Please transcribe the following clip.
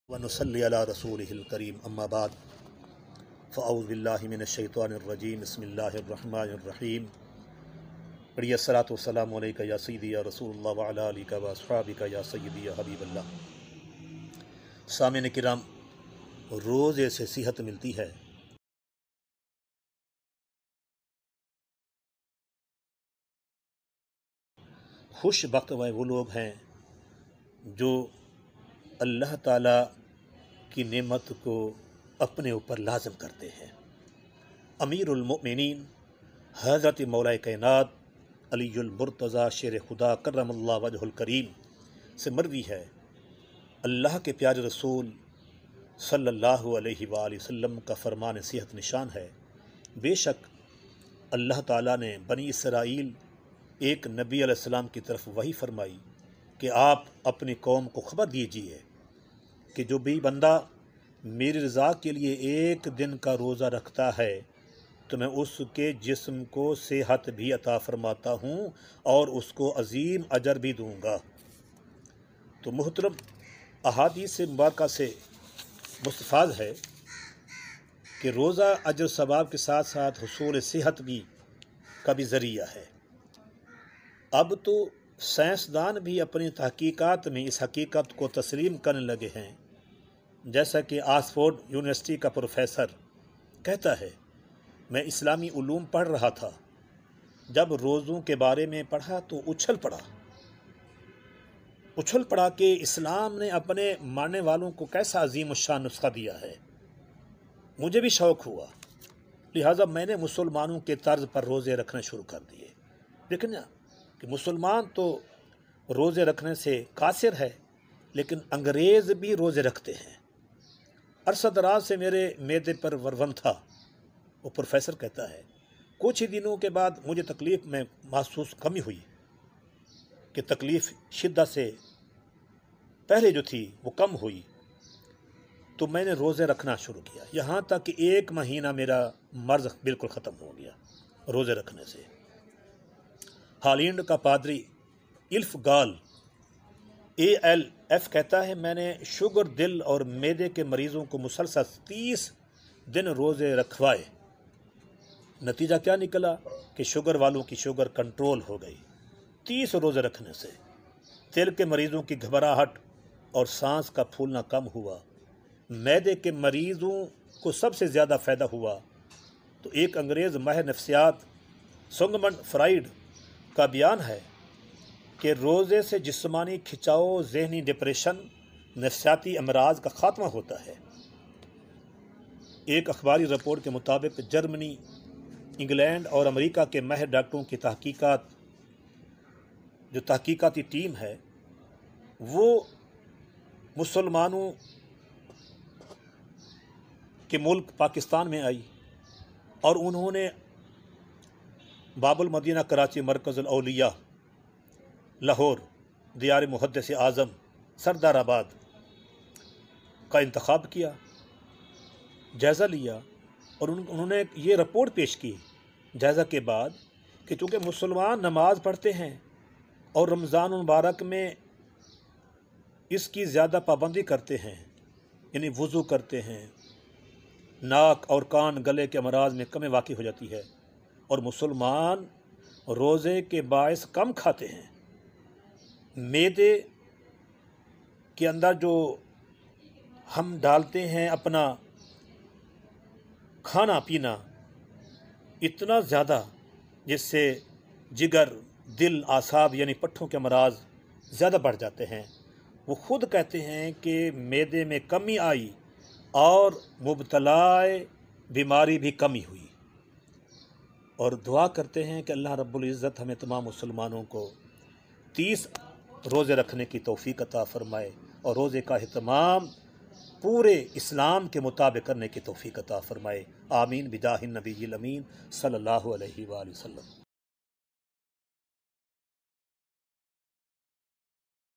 ونصلی علی رسولہ الکریم اما بعد فاعوذ باللہ من الشیطان الرجیم بسم اللہ الرحمن الرحیم پڑھیے الصلاۃ والسلام علیکہ یا سیدی یا رسول اللہ وعلی آلہ و اصحابہ یا سیدی یا حبیب اللہ۔ سامعین کرام، روزے سے صحت ملتی ہے۔ خوش بخت وہ لوگ ہیں جو اللہ تعالیٰ کی نعمت کو اپنے اوپر لازم کرتے ہیں۔ امیر المؤمنین حضرت مولا کائنات علی المرتضیٰ شیر خدا کرم اللہ وجہ الکریم سے مروی ہے، اللہ کے پیارے رسول صلی اللہ علیہ وآلہ وسلم کا فرمان صحت نشان ہے، بے شک اللہ تعالیٰ نے بنی اسرائیل ایک نبی علیہ السلام کی طرف وحی فرمائی کہ آپ اپنی قوم کو خبر دیجیے کہ جو بھی بندہ میری رضا کے لیے ایک دن کا روزہ رکھتا ہے تو میں اس کے جسم کو صحت بھی عطا فرماتا ہوں اور اس کو عظیم اجر بھی دوں گا۔ تو محترم، احادیث مبارکہ سے مستفاد ہے کہ روزہ اجر ثواب کے ساتھ ساتھ حصول صحت بھی کا بھی ذریعہ ہے۔ اب تو سائنسدان بھی اپنی تحقیقات میں اس حقیقت کو تسلیم کرنے لگے ہیں، جیسا کہ آکسفورڈ یونیورسٹی کا پروفیسر کہتا ہے، میں اسلامی علوم پڑھ رہا تھا، جب روزوں کے بارے میں پڑھا تو اچھل پڑا کہ اسلام نے اپنے ماننے والوں کو کیسا عظیم الشان نسخہ دیا ہے۔ مجھے بھی شوق ہوا، لہٰذا میں نے مسلمانوں کے طرز پر روزے رکھنے شروع کر دیے۔ لیکن کہ مسلمان تو روزے رکھنے سے قاصر ہے، لیکن انگریز بھی روزے رکھتے ہیں۔ عرصہ دراز سے میرے معدے پر ورم تھا، وہ پروفیسر کہتا ہے، کچھ ہی دنوں کے بعد مجھے تکلیف میں محسوس کمی ہوئی کہ تکلیف شدت سے پہلے جو تھی وہ کم ہوئی، تو میں نے روزے رکھنا شروع کیا، یہاں تک کہ 1 مہینہ میرا مرض بالکل ختم ہو گیا روزے رکھنے سے۔ ہالینڈ کا پادری الف گال ALF کہتا ہے، میں نے شوگر دل اور معدے کے مریضوں کو مسلسل 30 دن روزے رکھوائے، نتیجہ کیا نکلا کہ شوگر والوں کی شوگر کنٹرول ہو گئی 30 روزے رکھنے سے۔ دل کے مریضوں کی گھبراہٹ اور سانس کا پھولنا کم ہوا، معدے کے مریضوں کو سب سے زیادہ فائدہ ہوا۔ تو ایک انگریز ماہر نفسیات سگمنڈ فرائیڈ کا بیان ہے کہ روزے سے جسمانی کھچاؤ، ذہنی ڈپریشن، نفسیاتی امراض کا خاتمہ ہوتا ہے۔ ایک اخباری رپورٹ کے مطابق جرمنی، انگلینڈ اور امریکہ کے ماہر ڈاکٹروں کی تحقیقاتی ٹیم ہے، وہ مسلمانوں کے ملک پاکستان میں آئی اور انہوں نے باب المدینہ کراچی، مرکز الاولیاء لاہور، دیار محدث اعظم سردار آباد کا انتخاب کیا، جائزہ لیا، اور انہوں نے یہ رپورٹ پیش کی جائزہ کے بعد کہ چونکہ مسلمان نماز پڑھتے ہیں اور رمضان المبارک میں اس کی زیادہ پابندی کرتے ہیں، یعنی وضو کرتے ہیں، ناک اور کان گلے کے امراض میں کمی واقع ہو جاتی ہے، اور مسلمان روزے کے باعث کم کھاتے ہیں، معدے کے اندر جو ہم ڈالتے ہیں اپنا کھانا پینا اتنا زیادہ، جس سے جگر، دل، اعصاب یعنی پٹھوں کے امراض زیادہ بڑھ جاتے ہیں۔ وہ خود کہتے ہیں کہ معدے میں کمی آئی اور مبتلا بیماری بھی کمی ہوئی، اور دعا کرتے ہیں کہ اللہ رب العزت ہمیں تمام مسلمانوں کو 30 روزے رکھنے کی توفیق عطا فرمائے اور روزے کا اہتمام پورے اسلام کے مطابق کرنے کی توفیق عطا فرمائے۔ آمین بجاہ النبی الامین صلی اللہ علیہ وآلہ وسلم۔